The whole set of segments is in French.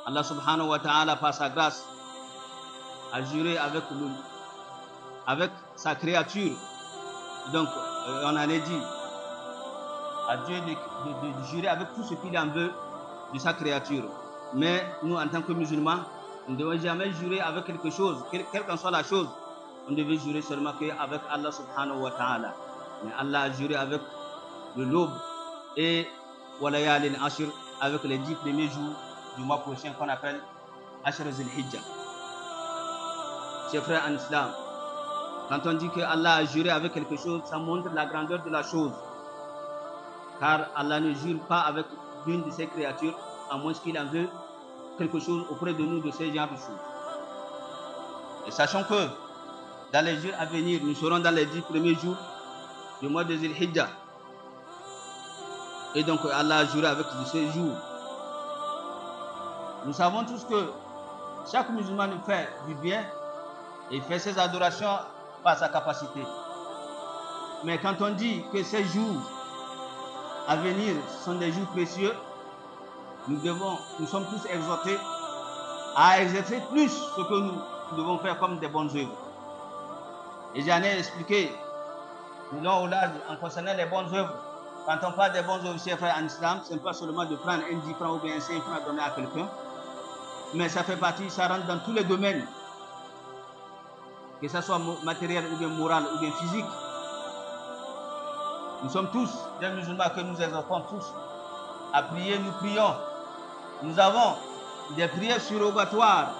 Allah subhanahu wa ta'ala, par sa grâce, a juré avec sa créature. Donc, on en a dit à Dieu de jurer avec tout ce qu'il en veut de sa créature. Mais nous, en tant que musulmans, on ne devait jamais jurer avec quelque chose, quelle qu'en soit la chose. On devait jurer seulement qu'avec Allah subhanahu wa ta'ala. Mais Allah a juré avec le l'aube et walayalin ashir, avec les 10 premiers jours du mois prochain qu'on appelle Ashir Zil-Hijjah. Chers frères en islam, quand on dit que Allah a juré avec quelque chose, ça montre la grandeur de la chose. Car Allah ne jure pas avec l'une de ses créatures, à moins qu'il en veut quelque chose auprès de nous de ces genres de choses. Et sachons que dans les jours à venir, nous serons dans les 10 premiers jours du mois de Zil-Hijjah. Et donc Allah a juré avec ces jours. Nous savons tous que chaque musulman nous fait du bien et fait ses adorations par sa capacité. Mais quand on dit que ces jours à venir sont des jours précieux, nous sommes tous exhortés à exercer plus ce que nous devons faire comme des bonnes œuvres. Et j'en ai expliqué de long au large en concernant les bonnes œuvres. Quand on parle des bonnes œuvres, chers frères en islam, ce n'est pas seulement de prendre un 10 francs ou bien un 5 francs à donner à quelqu'un, mais ça fait partie, ça rentre dans tous les domaines, que ce soit matériel ou bien moral ou bien physique. Nous sommes tous des musulmans que nous exhortons tous à prier, nous prions. Nous avons des prières surrogatoires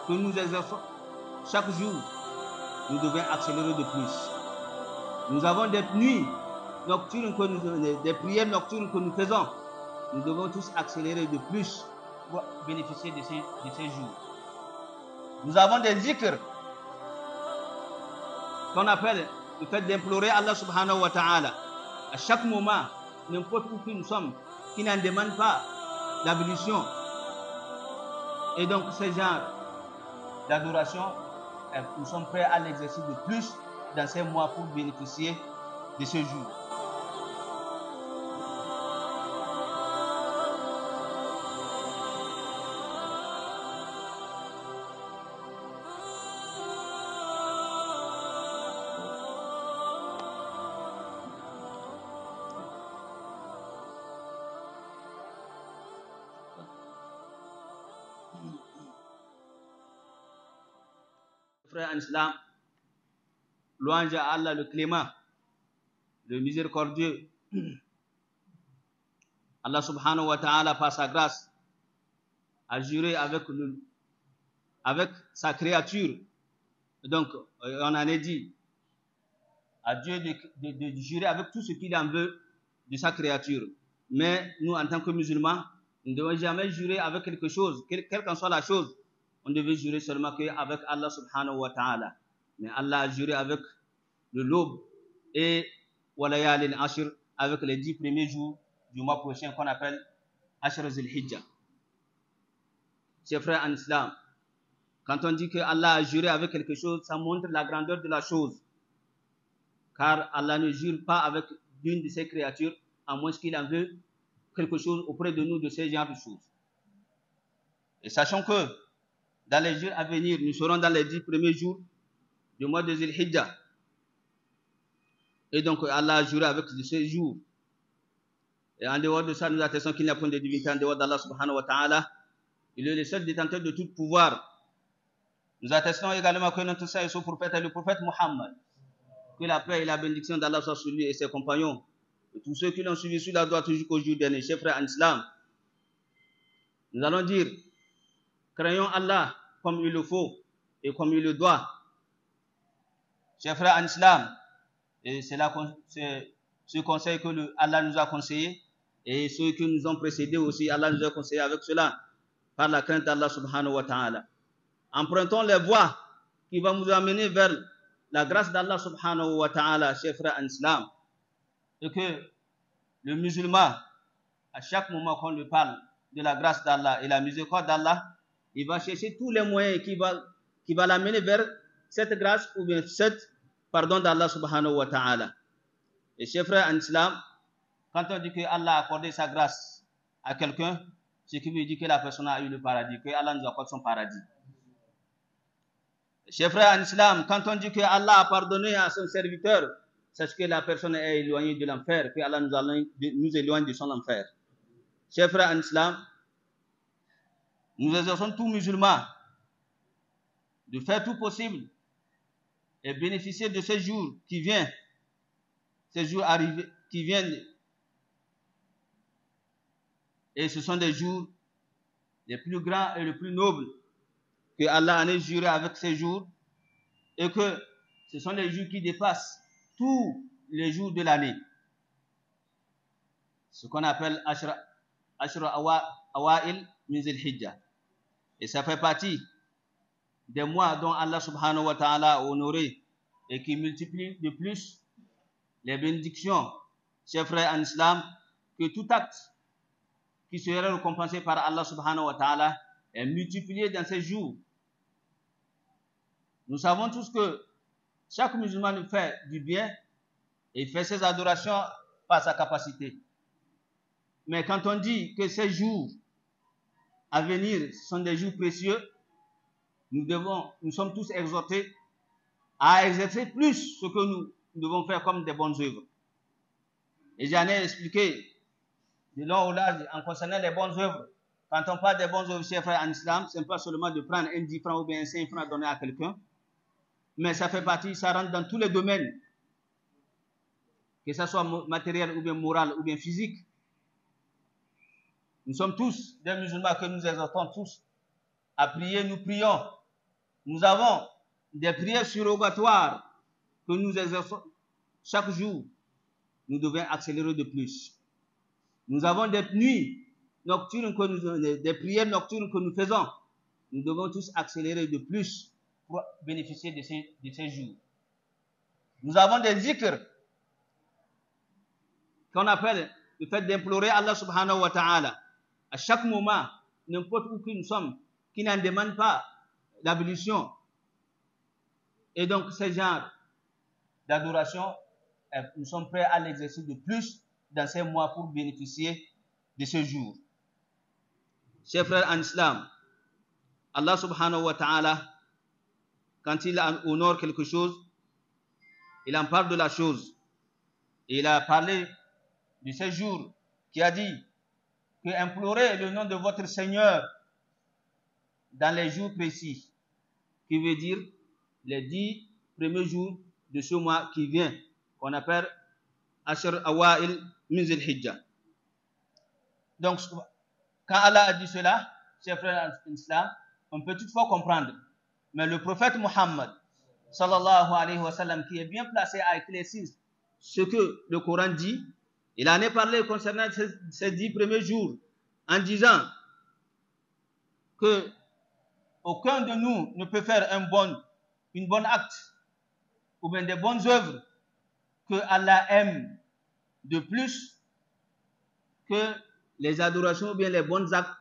que nous exerçons chaque jour. Nous devons accélérer de plus. Nous avons des nuits nocturnes, des prières nocturnes que nous faisons. Nous devons tous accélérer de plus pour bénéficier de ces jours. Nous avons des zikrs qu'on appelle le fait d'implorer Allah subhanahu wa ta'ala. À chaque moment, n'importe où que nous sommes, qui n'en demande pas d'ablution. Et donc, ce genre d'adoration, nous sommes prêts à l'exercer de plus dans ces mois pour bénéficier de ce jour. Frères en islam, louange à Allah le clément, le miséricordieux. Allah subhanahu wa ta'ala, par sa grâce, a juré avec sa créature. Donc, on en a dit à Dieu de jurer avec tout ce qu'il en veut de sa créature. Mais nous, en tant que musulmans, nous ne devons jamais jurer avec quelque chose, quelle qu'en soit la chose. On devait jurer seulement qu'avec Allah subhanahu wa ta'ala. Mais Allah a juré avec le l'aube et walayalin ashir, avec les 10 premiers jours du mois prochain qu'on appelle Ashir Zil-Hijjah. Chers frères en islam, quand on dit que Allah a juré avec quelque chose, ça montre la grandeur de la chose. Car Allah ne jure pas avec l'une de ses créatures, à moins qu'il en veut quelque chose auprès de nous de ces genres de choses. Et sachons que dans les jours à venir, nous serons dans les 10 premiers jours du mois de Zil-Hijjah. Et donc Allah a juré avec ces jours. Et en dehors de ça, nous attestons qu'il n'y a point de divinité en dehors d'Allah subhanahu wa ta'ala. Il est le seul détenteur de tout pouvoir. Nous attestons également que notre Seigneur et son prophète est le prophète Muhammad. Que la paix et la bénédiction d'Allah soient sur lui et ses compagnons. Et tous ceux qui l'ont suivi sur la droite jusqu'au jour dernier. Chers frères en islam, nous allons dire, craignons Allah comme il le faut et comme il le doit. Chers frères en islam, et c'est ce conseil que Allah nous a conseillé, et ceux qui nous ont précédés aussi, Allah nous a conseillé avec cela, par la crainte d'Allah subhanahu wa ta'ala. Empruntons les voies qui vont nous amener vers la grâce d'Allah subhanahu wa ta'ala, chers frères en islam. Et que le musulman, à chaque moment qu'on lui parle de la grâce d'Allah et la miséricorde d'Allah, il va chercher tous les moyens qui va l'amener vers cette grâce ou bien cette pardon d'Allah subhanahu wa ta'ala. Et chers frères en islam, quand on dit que Allah a accordé sa grâce à quelqu'un, ce qui veut dire que la personne a eu le paradis, que Allah nous accorde son paradis. Chers frères en islam, quand on dit que Allah a pardonné à son serviteur, c'est que la personne est éloignée de l'enfer, que Allah nous éloigne de son enfer. Chers frères en islam, nous exhortons tous musulmans de faire tout possible et bénéficier de ces jours qui viennent, ces jours arrivés, qui viennent. Et ce sont des jours les plus grands et les plus nobles que Allah en ait juré avec ces jours, et que ce sont des jours qui dépassent tous les jours de l'année. Ce qu'on appelle Ashra Awa'il min Zil-Hijja. Et ça fait partie des mois dont Allah subhanahu wa ta'ala a honoré et qui multiplie de plus les bénédictions. Chers frères en islam, que tout acte qui serait récompensé par Allah subhanahu wa ta'ala est multiplié dans ces jours. Nous savons tous que chaque musulman nous fait du bien et fait ses adorations par sa capacité. Mais quand on dit que ces jours à venir sont des jours précieux, nous sommes tous exhortés à exercer plus ce que nous devons faire comme des bonnes œuvres. Et j'en ai expliqué de long au large en concernant les bonnes œuvres. Quand on parle des bonnes œuvres, chers frères en islam, ce n'est pas seulement de prendre un 10 francs ou bien un 5 francs à donner à quelqu'un, mais ça fait partie, ça rentre dans tous les domaines, que ce soit matériel ou bien moral ou bien physique. Nous sommes tous des musulmans que nous exhortons tous à prier, nous prions. Nous avons des prières surrogatoires que nous exerçons chaque jour. Nous devons accélérer de plus. Nous avons des nuits nocturnes, des prières nocturnes que nous faisons. Nous devons tous accélérer de plus pour bénéficier de ces jours. Nous avons des zikrs qu'on appelle le fait d'implorer Allah subhanahu wa ta'ala. À chaque moment, n'importe où que nous sommes, qui n'en demande pas l'abolition. Et donc, ce genre d'adoration, nous sommes prêts à l'exercer de plus dans ces mois pour bénéficier de ce jour. Chers frères en islam, Allah subhanahu wa ta'ala, quand il honore quelque chose, il en parle de la chose. Et il a parlé de ce jour qui a dit que implorez le nom de votre Seigneur dans les jours précis, qui veut dire les 10 premiers jours de ce mois qui vient, qu'on appelle Ashr Awa'il min Zil-Hijja. Donc, quand Allah a dit cela, chers frères en islam, on peut toutefois comprendre. Mais le prophète Muhammad, sallallahu alayhi wa sallam, qui est bien placé à éclaircir ce que le Coran dit, il en est parlé concernant ces 10 premiers jours, en disant que aucun de nous ne peut faire une bonne acte ou bien des bonnes œuvres que Allah aime de plus que les adorations ou bien les bons actes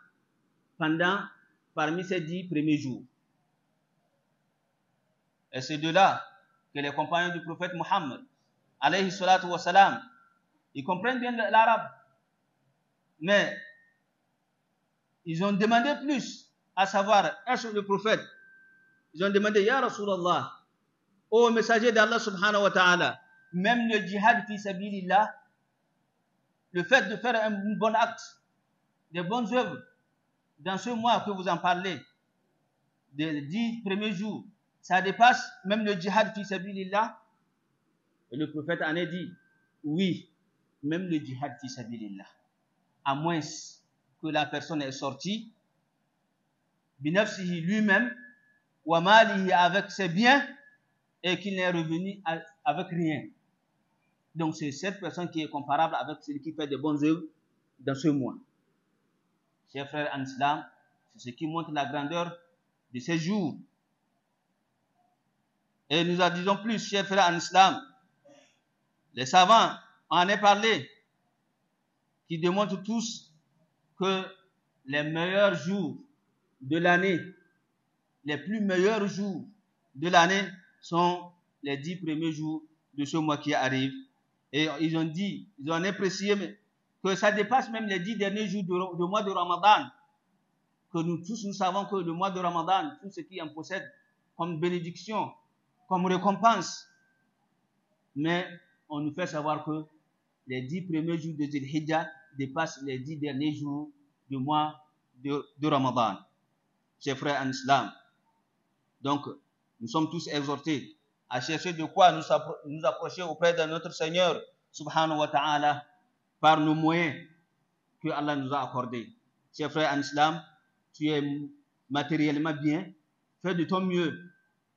parmi ces 10 premiers jours. Et c'est de là que les compagnons du prophète Muhammad, alayhi salatu wa salam, ils comprennent bien l'arabe, mais ils ont demandé plus, à savoir, est-ce le prophète, ils ont demandé, Ya Rasulallah, ô messager d'Allah subhanahu wa ta'ala, même le djihad fi sabilillah, le fait de faire un bon acte, des bonnes œuvres, dans ce mois que vous en parlez, des 10 premiers jours, ça dépasse même le djihad fi sabilillah. Et le prophète en a dit, oui, même le djihad fi sabilillah, à moins que la personne est sortie, binafsihi lui-même, wa malihi avec ses biens, et qu'il n'est revenu avec rien. Donc c'est cette personne qui est comparable avec celui qui fait de bonnes œuvres dans ce mois. Chers frères en islam, c'est ce qui montre la grandeur de ces jours. Et nous en disons plus, chers frères en islam, les savants en ont parlé, qui démontrent tous que les meilleurs jours de l'année, les plus meilleurs jours de l'année sont les 10 premiers jours de ce mois qui arrive. Et ils ont dit, ils ont apprécié que ça dépasse même les 10 derniers jours du mois de Ramadan, que nous tous nous savons que le mois de Ramadan, tout ce qui en possède comme bénédiction, comme récompense, mais on nous fait savoir que les 10 premiers jours de Dhul Hijjah dépassent les 10 derniers jours du mois de Ramadan. Chers frères en islam, donc nous sommes tous exhortés à chercher de quoi nous approcher auprès de notre Seigneur subhanahu wa ta'ala par nos moyens que Allah nous a accordés. Chers frères en islam, tu es matériellement bien, fais de ton mieux.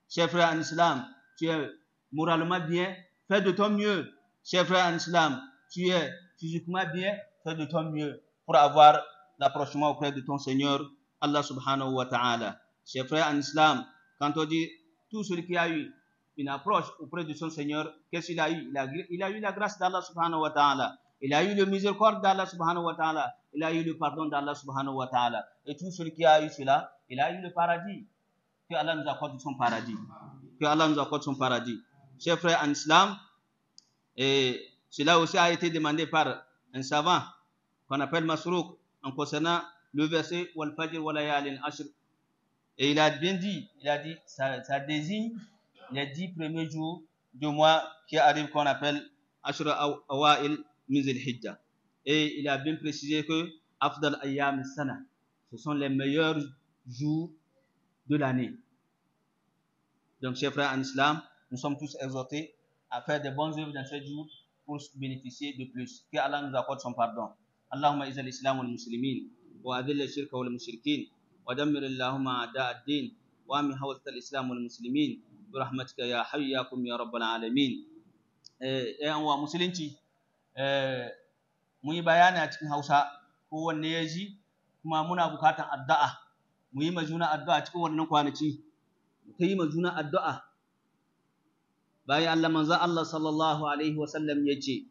Chers frères en islam, tu es moralement bien, fais de ton mieux. Chers frères en islam, tu es physiquement bien, fais de ton mieux pour avoir l'approchement auprès de ton Seigneur, Allah subhanahu wa ta'ala. Chers frères en islam, quand on dit tout celui qui a eu une approche auprès de son Seigneur, qu'est-ce qu'il a eu? Il a eu la grâce d'Allah subhanahu wa ta'ala. Il a eu le miséricorde d'Allah subhanahu wa ta'ala. Il a eu le pardon d'Allah subhanahu wa ta'ala. Et tout celui qui a eu cela, il a eu le paradis. Que Allah nous accorde son paradis. Que Allah nous accorde son paradis. Chers frères en islam, et cela aussi a été demandé par un savant qu'on appelle Masrouk en concernant le verset Wal Fajr wa layalin ashr. Et il a bien dit, ça désigne les 10 premiers jours du mois qui arrive qu'on appelle Ashr Awa'il min Dhul Hijjah. Et il a bien précisé que Afdal Ayyam Sana, ce sont les meilleurs jours de l'année. Donc, chers frères en islam, nous sommes tous exhortés à faire des bonnes œuvres dans ces jours pour bénéficier de plus. Que Allah nous accorde son pardon. Allahumma izal islam wal muslimin wa adil al-shirka wal mushrikin wa dammir Allahumma a'da ad-din wa ami hawzat al-islam wal muslimin bi rahmatika ya hayy ya kum ya rabbal alamin. Yan wa musulunci mun yi bayani a cikin Hausa kowanne ya ji kuma muna bukatan addu'a mu yi majuna addu'a cikin wannan kwanaki ta yi majuna addu'a bayan Allah manzo Allah sallallahu alaihi wasallam ya ce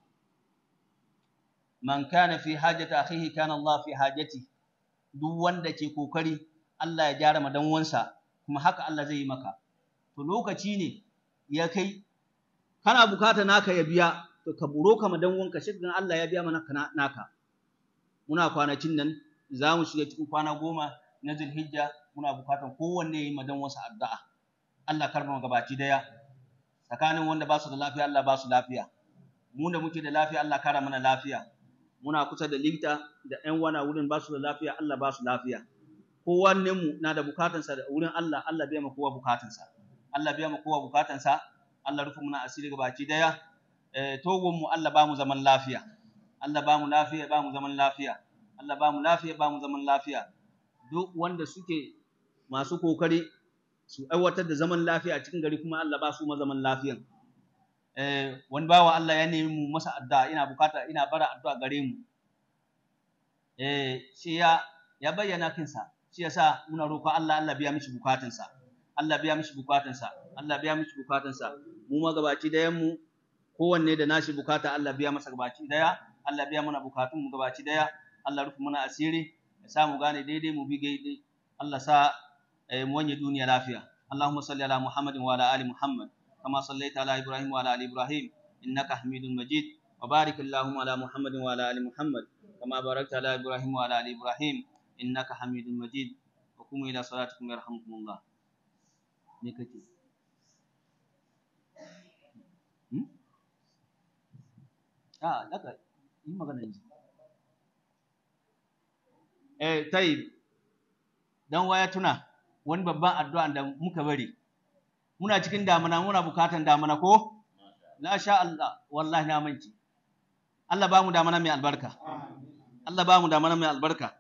man kana fi hajati akhihi kana Allah fi hajati. Duk wanda ke kokari Allah ya gyara madanwansa kuma haka Allah zai yi maka. To lokaci ne ya kai kana bukata naka ya biya, to ka buro ka madanwanka shirin Allah ya biya mana naka. Muna kwanacin nan za mu shiga cikin kwana 10 na Zulhijja, muna bukatan kowanne yi madanwansa addu'a. Allah karba gabaci daya. Tsakanin wanda ba su da lafiya Allah ba su lafiya. Mu da muke da lafiya Allah kara mana lafiya. Muna kusa da likita da ƴan wana wurin ba su da lafiya Allah ba su lafiya. Kowanne mu na da bukatansa da wurin Allah, Allah biya ma kowa bukatansa. Allah biya ma kowa bukatansa. Allah rufe muna asiri gabaci daya. Togon mu Allah ba mu zaman lafiya. Allah ba mu lafiya, ba mu zaman lafiya. Allah ba mu lafiya, ba mu zaman lafiya. Duk wanda suke masu kokari su aiwatar da zaman lafiya a cikin gari kuma Allah ba su zaman lafiyan. Wani bawa Allah ya nemi mu masa addu'a, ina bara addu'a gare mu. Shi ya bayyana kinsa, shi yasa muna roƙon Allah biya mishi bukatunsa. Allah biya mishi bukatunsa. Allah biya mishi bukatunsa. Mu ma gabaci dayan mu kowanne da nashi bukata Allah biya masa gabaci daya. Allah biya mana bukatun mu gabaci daya. Allah rufe mana asiri, ya sa mu gane daidai mu bi daidai. Allah sa mu wanye duniya lafiya. Allahumma salli ala Muhammadin wa ala ali Muhammad kama sallaita ala Ibrahim wa ala ali Ibrahim innaka Hamidum Majid. Wa barik Allahumma ala Muhammadin wa ala ali Muhammad kama barakta ala Ibrahim wa ala ali Ibrahim innaka Hamidum Majid. Wa qumu ila salatikum yarhamukumullah. Me kake? Daga yi magana yanzu. Tayyib. Dan waya tuna wani babban addu'a da muka bari. Muna cikin damuna, muna bukatan damuna ko? Na sha Allah, wallahi na manci. Allah ba mu damuna mai albarka. Allah ba mu damuna mai albarka.